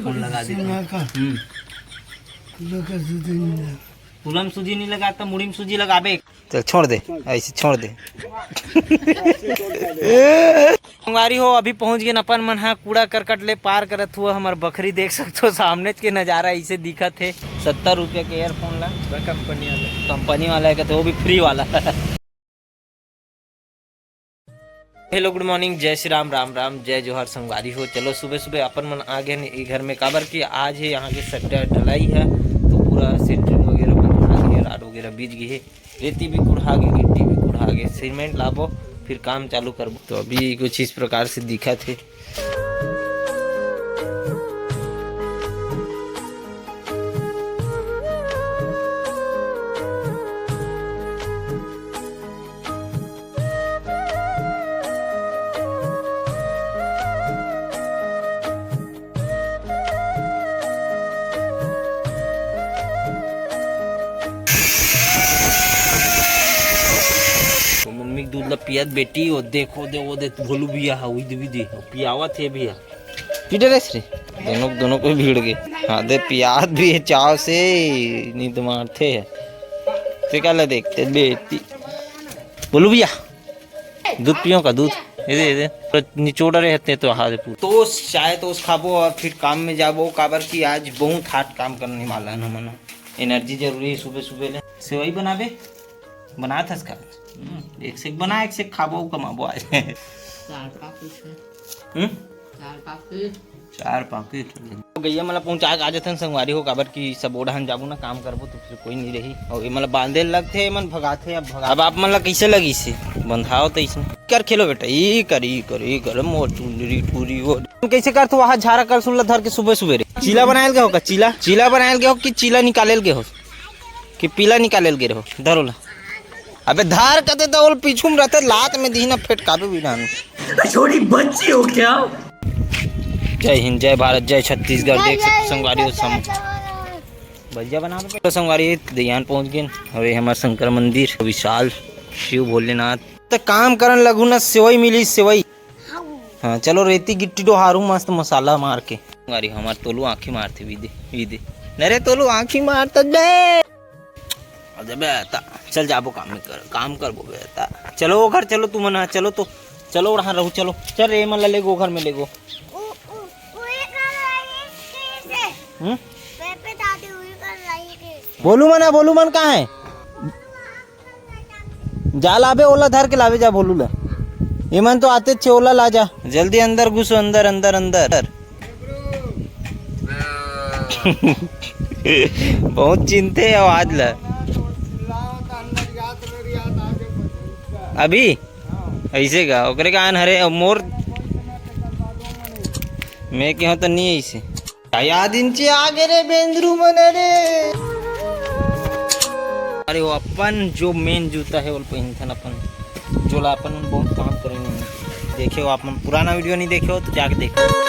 Phone लगा देता। Coulomb सूजी नहीं लगाता, मुड़ी में सूजी लगाबे। चल छोड़ दे, ऐसे छोड़ दे। संगवारी हो अभी पहुंच गए अपन मन। हाँ कूड़ा करकट ले पार करत हुआ हमार बकरी देख सकते हो, सामने के नज़ारा ऐसे दिखा थे। 70 रुपये के एयरफोन ला कंपनी वाला है, कहते वो भी फ्री वाला। हेलो गुड मॉर्निंग, जय श्री राम, राम राम, जय जोहर संगवारी हो। चलो सुबह सुबह अपन मन आ गए घर में, काबर की आज है यहाँ के सट्टा ढलाई है, तो पूरा सेंटरिंग वगैरह बना गए, राड वगैरह बीज गई है, रेती भी कुढ़ा गई, गिट्टी भी कुढ़ा गई, सीमेंट लाबो फिर काम चालू करबो। तो अभी कुछ इस प्रकार से दिखा थे। दूध ला पियत बेटी, वो देखो दे वो दे भोलू बिया है, उद भी दे पियावा थे भी है पीटरेस रे, दोनों को भीड़ गए। हाँ दे पियात भी है चाव से, नींद मारते है ते काला देखते बेटी। बोलू भैया दूध पियो का दूध दे निचोड़ रहते तो हाथ पूरा तो चाय तो खाबो और फिर काम में जाबो। काबर की आज बहुत हार्ड काम करने वाला है ना, एनर्जी जरूरी है सुबह सुबह ले। सेवई बनाबे बना था इसका, एक से बना एक से खाबो कमाबो आज। 4 पैकेट गैया मतलब पहुंचा आ जाते संगवारी हो। काबर की सब ओढ़ान जाबू ना काम करबो तो फिर कोई नहीं रही, और ये मतलब बांधे लगते मन भगाते। अब आप मतलब कैसे लगी से बंधाओ तो इसमें कर खेलो बेटा, ये कर मोर टूरी टूरी वो कैसे कर तो वहाँ झारा कर सुन धर के सुबह सुबह रे। चीला बनायल गए हो का, चीला बनायल गए हो कि चीला निकालेल गए हो कि पीला निकालेल गए हो धरोला। अबे धार कते तो पीछू में रहते लात में दी ना फेटकाबे भी ना। छोटी बच्ची हो क्या। जय हिंद, जय भारत, जय छत्तीसगढ़। देख सकते संगवारी हो भैया बना तो संगवारी दयान पहुंच गए। अरे हमारे शंकर मंदिर विशाल शिव भोलेनाथ तो काम करन लगू ना, सेवई मिली सेवई। हाँ चलो रेती गिट्टी डोहारू मस्त मसाला मार के। संगवारी हमारे तोलू आँखी मारते विदे नरे तोलू आँखी मारता दे। बेटा चल जाबो काम करबो बेटा। चलो वो घर चलो, तू मना चलो तो चलो वहाँ रहू। चलो चल रे मन ले गो घर में ले गो। बोलू मन कहाँ है, जा लाबे ओला धर के लावे जा बोलू ला। ये मन तो आते छे ओला ला जा, जल्दी अंदर घुसो, अंदर अंदर अंदर। बहुत चिंते है आज ला अभी ऐसे का ओकरे कान हरे मोर मैं क्यों तो नहीं ऐसे याद इंचे आगे रे बेंद्रू मन रे। अरे वो अपन जो मेन जूता है वो पहनथन अपन जोला अपन बहुत काम करेंगे। देखे हो अपन पुराना वीडियो नहीं देखे हो तो जाके देखो।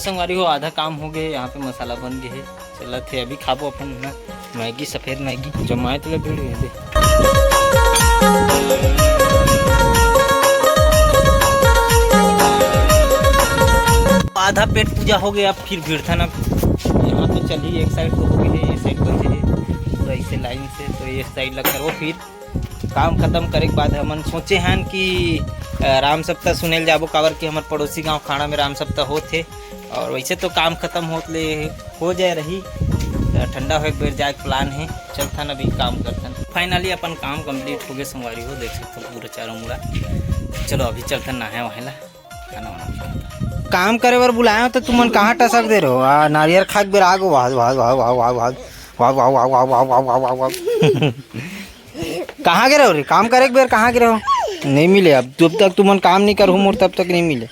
संगवारी हो आधा काम हो गए, यहाँ पे मसाला बन गए है, चला थे अभी खाबो अपन ना मैगी, सफेद मैगी जमाए तो भीड़ गए। आधा पेट पूजा हो गया, अब फिर भीड़ था ना यहाँ तो चलिए। एक साइड तो हो गई है, ये साइड बन है पूरा ऐसे लाइन से, तो ये साइड लग कर वो फिर काम खत्म करे के बाद हमन सोचे हैं कि राम सप्ताह सुनेल जाबो। काबर कि हमारे पड़ोसी गांव खाड़ा में राम सप्ताह होते, और वैसे तो काम खत्म होते हो जाए रही, ठंडा हो बेर जाए प्लान है। चलता अभी काम करता। फाइनली अपन काम कंप्लीट हो गए संगवारी हो, देख सकते हो पूरा चारों मुड़ा। चलो अभी चलते नहाए वहेला खाना वाना काम करे बार बुलाया तो तुम कहाँ टसक दे रहे हो। नारियल खा के बेर आगो भाग भाग भाग भाग भाग भाग भाग भाग भाग भाग भाग भाग भाग भाग। कहाँ गिरे हो रे, काम करे बेर कहाँ गिरे हो। नहीं मिले अब, जब तक तुम काम नहीं करूँ मोर तब तक नहीं मिले,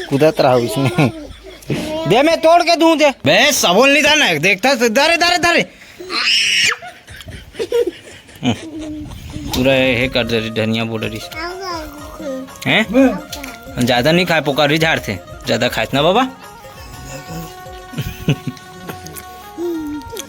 कुदत रहा इसमें। दे मैं तोड़ के दूं दे, मैं सबोल नहीं था ना देखता दारे दारे दारे पूरा है कर दे धनिया बॉर्डर हैं। ज्यादा नहीं खाए पोकारी झाड़ थे, ज्यादा खाए ना बाबा।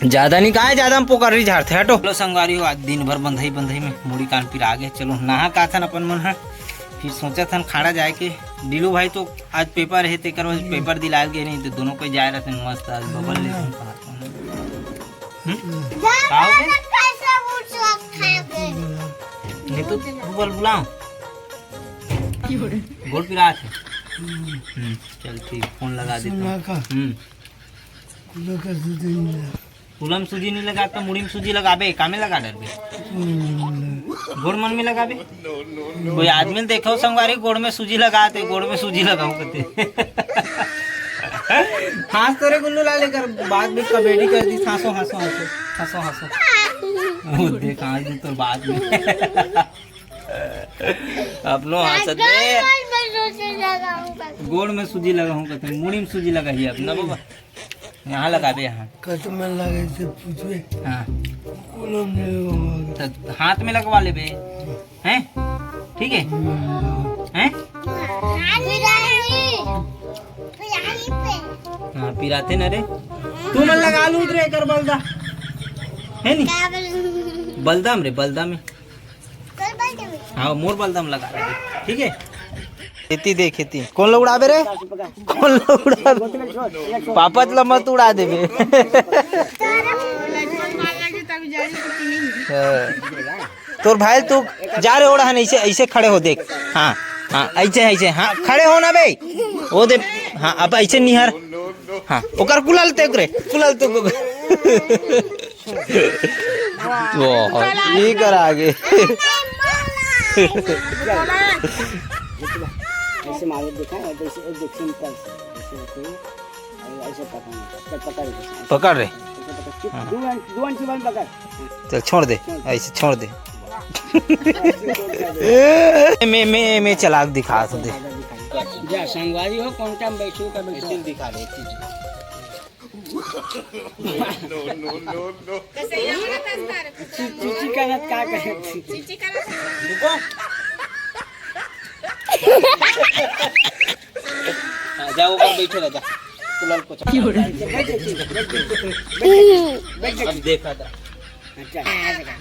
ज्यादा नहीं, कहा है ज्यादा हम पोखरी झाड़ते हटो। चलो संगवारी हो, आज दिन भर बंधई बंधई में मुड़ी कान पिर आ गए। चलो नहा का थन अपन मन है, फिर सोचा था खाड़ा जाए के। डीलू भाई तो आज पेपर है ते करो, पेपर दिलाल गए नहीं तो दोनों कोई जाए रहते मस्त आज बबल ले नहीं तो बोल बुलाओ गोल पिरा थे। चल ठीक, फोन लगा देता। कुलम सूजी नहीं लगा तो मुड़ी में सूजी लगाबे, कामे लगा डर गोड़ मन में लगाबे। कोई आदमी देखो संगवारी गोड़ में सूजी लगाते, गोड़ में सूजी लगाऊ कहते। हाँस तोरे गुल्लू ला लेकर बाद में कमेडी कर दी। हंसो हंसो हंसो हंसो हंसो देख आज तो बाद में अपनो हंसत गोड़ में सूजी लगाऊं कहते, मुड़ी में सूजी लगाइए अपना बाबा। यहाँ लगा दे, यहाँ हाँ तो हाथ में लगवा ले बे, हैं ठीक है हैं। हाँ पिराते न रे, तू मन लगा लू रे कर बलदा है नी, बलदाम रे बलदा में। हाँ मोर बलदाम लगा दे, ठीक है। खेती दे खेती, कौन लोग उड़ाबे रे, कौन लोग उड़ाबे, पापा चला मत उड़ा देबे। तोर भाई तू जा रे ओड़ा है, ऐसे ऐसे खड़े हो देख। हाँ हाँ ऐसे ऐसे, हाँ खड़े हो ना बे वो दे। हाँ अब ऐसे निहर, हाँ ओकर कुलाल ते रे, कुलाल ते को ये कर आगे। ऐसे मारो देखा, ऐसे देख सिंपल ऐसे पकड़ रे, चल छोड़ दे, ऐसे छोड़ दे। मैं चलाक दिखा तो दे जा संगवारी हो, कौन सा बैठू का बैठू दिखा दे। चीची का नत का करे, चीची का रुको जाओ ऊपर बैठो राजा, कुलाल को अब देखा था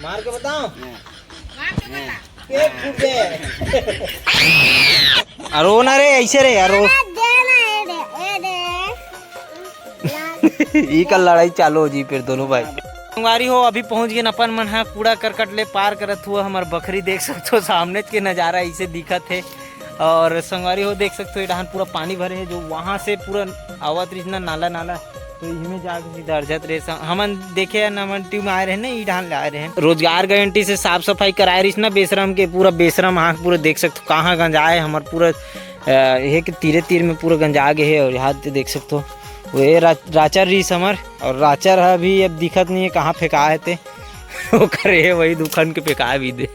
मार के बताओ, अरो ना रे ऐसे रे यारो। ई का लड़ाई चालू हो जी फिर दोनों भाई। संगवारी हो अभी पहुंच गए अपन मन है, कूड़ा करकट ले पार करत हुआ हमार बकरी देख सकते हो, सामने के नज़ारा ऐसे दिखत है। और संगवारी हो देख सकते हो इधर पूरा पानी भरे है, जो वहाँ से पूरा आवत रही नाला नाला, तो इनमें जाकर सीधा अर्जत रहे। हमन देखे न टीम में आए रहे ना, ईडान ले आए रहे, रोजगार गारंटी से साफ सफाई कराए रही ना बेशरम के, पूरा बेशरम आँख पूरा देख सकते हो कहाँ गंजाए हमार पूरा ये कि तीरे तीर में पूरा गंजा गए है। और यहाँ देख सकते हो वो राचर रही समर, और राचर है अभी अब दिखत नहीं है कहाँ फेंका है थे वो करे है वही दुकान के फेंका भी दे।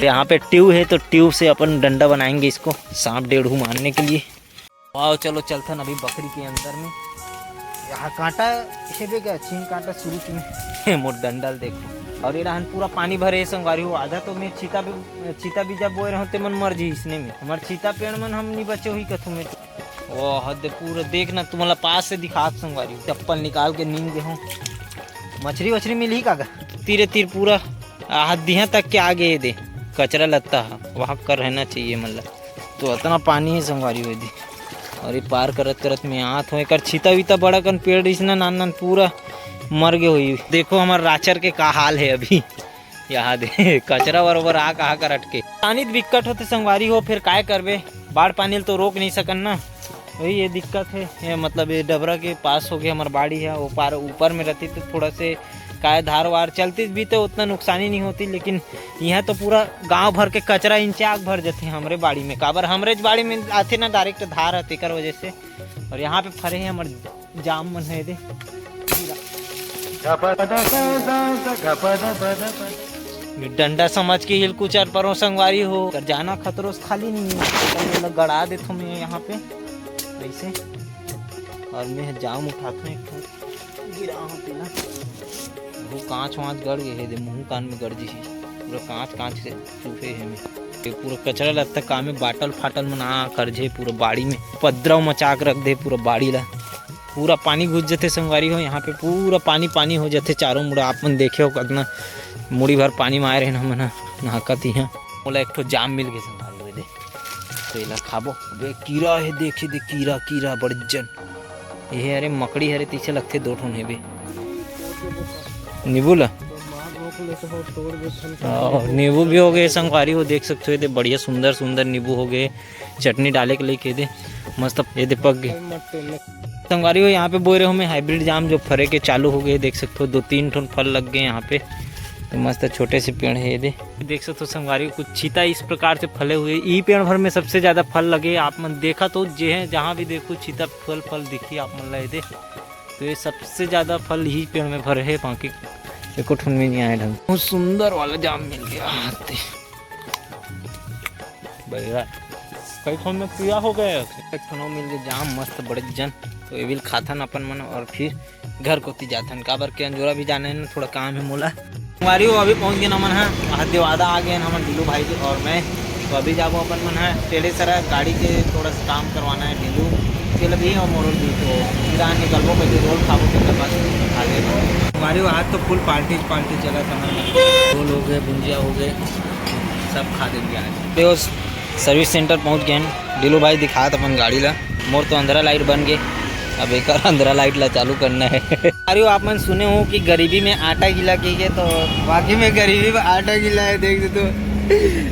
यहाँ पे ट्यूब है तो ट्यूब से अपन डंडा बनाएंगे इसको सांप डेढ़ू मारने के लिए। वाह चलो चलथन अभी बकरी के अंदर में, यहाँ कांटा है क्या छीन कांटा शुरू की मोट डंडल देखो। और ये रहन पूरा पानी भरे संगवारी हो, आधा तो मैं चीता भी जब बोए रहते मन मर जी इसने में, हमारे चीता पेड़ मन हम नहीं बचे हुई कथू में। वो हद पूरा देखना तुम्हारा पास से दिखा संगवारी, चप्पल निकाल के नींद दे हूँ। मछली वछली मिली का तीरे तीर पूरा हद्दियाँ तक के आगे दे कचरा लगता है, वहाँ कर रहना चाहिए मतलब। तो इतना पानी है संगवारी हुई दी। और ये पार करत करत में आत हो कर छीता वीता बड़ा कन पेड़ इसना नान नान पूरा मर गए हुई। देखो हमारे राचर के का हाल है अभी, यहाँ दे कचरा बरोबर आ कहा कर अटके। पानी दिक्कत होते संगवारी हो, फिर काय करबे, बाढ़ पानी तो रोक नहीं सकन ना, वही ये दिक्कत है। ये मतलब ये डबरा के पास हो गया हमारी बाड़ी है, वो पार ऊपर में रहती तो थोड़ा से काय धार वार चलती भी तो उतना नुकसानी नहीं होती, लेकिन यहाँ तो पूरा गांव भर के कचरा इंचाक भर जाते हैं हमारे बाड़ी में, काबर हमारे बाड़ी में आते ना डायरेक्ट धार है तेकर वजह से। और यहाँ पे फरे हैं हमारे जाम मन है दे, डंडा समझ के हिल कुचर परो संगवारी हो कर जाना खतरों से खाली नहीं है, गड़ा देता हूँ मैं यहाँ पे ऐसे। और मैं जाम उठाता हूँ गिरा ना, वो कांच वाँच गड़ गए है, मुँह कान में गड़ जी पूरा कांच से चूफे है में, पूरा कचरा लगता काम में बाटल फाटल मना कर जे पूरा बाड़ी में पद्रव मचाक रख दे पूरा बाड़ी ला। पूरा पानी घुस जाते संगवारी हो। यहाँ पे पूरा पानी पानी हो जाते चारों मुड़ा। आप मन देखे हो कितना मुड़ी भर पानी में आए रहे ना मना नहाकत यहाँ। बोला एक ठो जाम मिल गए संगवारी हो दे तो इला खाबो। अबे कीड़ा है देखे दे कीड़ा कीड़ा बड़जन ये अरे मकड़ी हरे तीछे लगते दो ठोन है बे नींबू ला नींबू भी हो गए संगवारी हो देख सकते हो। दे बढ़िया सुंदर सुंदर नींबू हो गए चटनी डाले के लिए के दे मस्त ये दे पक गए संगवारी हो। यहाँ पे बोरे हो में हाइब्रिड जाम जो फरे के चालू हो गए देख सकते हो। 2-3 ठोन फल लग गए यहाँ पे तो मस्त छोटे से पेड़ है ये दे देख सकते हो संगवारी हो। कुछ चीता इस प्रकार से फले हुए ई पेड़ भर में सबसे ज़्यादा फल लगे। आप मन देखा तो जे है जहाँ भी देखो चीता फल दिखी आप मन लगे दे तो ये सबसे ज़्यादा फल ही पेड़ में भरे है। बाकी एको ठुन में नहीं आया ढंग। बहुत सुंदर वाला जाम मिल गया बढ़िया कई ठोन में पूरा हो गया एक ठोनों मिल गया जाम मस्त बड़े जन तो ये भी खाथन अपन मन और फिर घर को जाथन काबर के अंजोरा भी जाने न थोड़ा काम है मोला हमारी वो अभी पहुंच गए नमन है देवादा आ गए हमारे ढीलू भाई जी और मैं तो अभी जाबो अपन मन है टेढ़े सरा गाड़ी के थोड़ा सा काम करवाना है ढीलू के भी और मोरल भी तो फिर निकलबो पहले रोल खाबो के बाद आगे हमारी वो आज तो फुल पार्टी चला था रोल हो गए भुंजिया हो गए सब खा देंगे आज। तो सर्विस सेंटर पहुंच गए हैं ढीलू भाई दिखाया था अपन गाड़ी ला मोर तो अंधेरा लाइट बन गए अब एक अंधेरा लाइट ला चालू करना है। अरे आप मन सुने हो कि गरीबी में आटा गीला कीजिए तो वाकई में गरीबी में आटा गीला है देख दे तो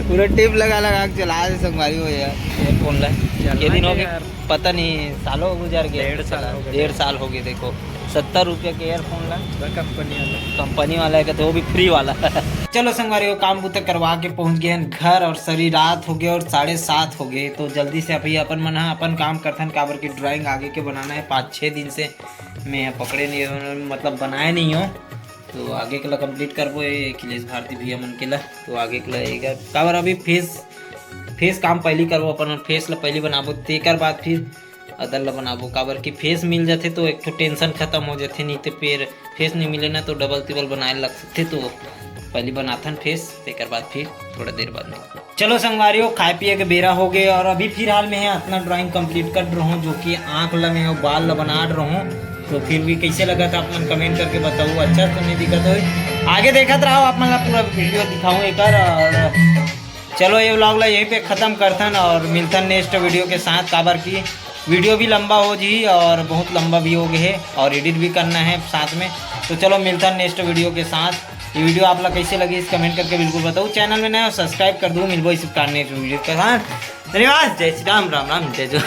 पूरा टिप लगा के चला रहे संगवारी हो यार फोन ला ये दिन हो गए पता नहीं सालों गुजर गए 1.5 साल हो गए देखो 70 रुपये के एयरफोन ला कंपनी वाला है तो वो भी फ्री वाला चलो संगवारी हो काम बुते करवा के पहुंच गए घर और सारी रात हो गए और 7:30 हो गए तो जल्दी से अभी अपन मन अपन काम करथन काबर की ड्राइंग आगे के बनाना है 5-6 दिन से मैं पकड़े नहीं मतलब बनाए नहीं हो तो आगे के ला कंप्लीट करबो अखिलेश भारती भैया मन के ला तो आगे के ला काबर अभी फेस काम पहले करबो अपन फेस ला पहले बनाबो तेकर बाद फिर अदर ला बनाबो काबर की फेस मिल जाते तो एक तो टेंशन खत्म हो जाते नहीं तो फिर फेस नहीं मिले ना तो डबल तिबल बनाए लग सकते तो पहले बनाथन फेस तेकर बाद फिर थोड़ा देर बाद नहीं। चलो संगवारियों खाए पिए के बेरा हो गए और अभी फिलहाल में है अपना ड्राइंग कंप्लीट कर रहा हूँ जो कि आँख ला में बाल ला बना रहा हूँ तो फिर भी कैसे लगा था आप मन कमेंट करके बताओ अच्छा तो नहीं दिक्कत हो आगे देखते रहो आप मन पूरा वीडियो दिखाऊँ एक और चलो ये व्लॉग ला यहीं पे ख़त्म करथन और मिलथन नेक्स्ट वीडियो के साथ काबर की वीडियो भी लंबा हो जी और बहुत लंबा भी हो गए है और एडिट भी करना है साथ में तो चलो मिलता है नेक्स्ट वीडियो के साथ। ये वीडियो आप लोग कैसे लगी इस कमेंट करके बिल्कुल बताओ चैनल में नया हो सब्सक्राइब कर दूँ मिलबो इस नेक्स्ट वीडियो के साथ। धन्यवाद जय श्री राम राम राम जय जो